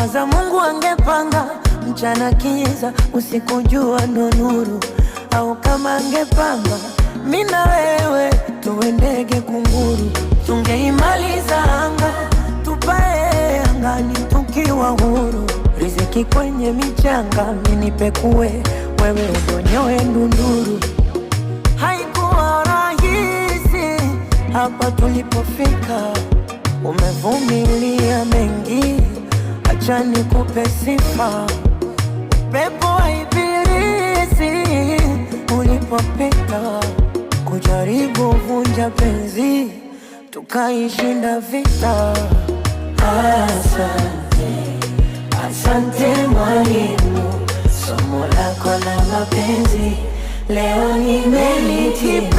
nawaza Mungu angepanga mchana kiza, usiku jua ndo nuru. Au kama angepanga mimi na wewe tuwe ndege kunguru, tungeimaliza anga, tupae angani tukiwa huru. Riziki kwenye michanga, mimi nipekue, wewe udonyoe ndunduru. Haikuwa rahisi hapa tulipofika, umevumilia mengi, acha nikupe sifa. Pepo wa ibilisi ulipopita, kujaribu vunja penzi, tukaishinda vita. Asante, asante mwalimu, somo lako la mapenzi leo nimelitibu.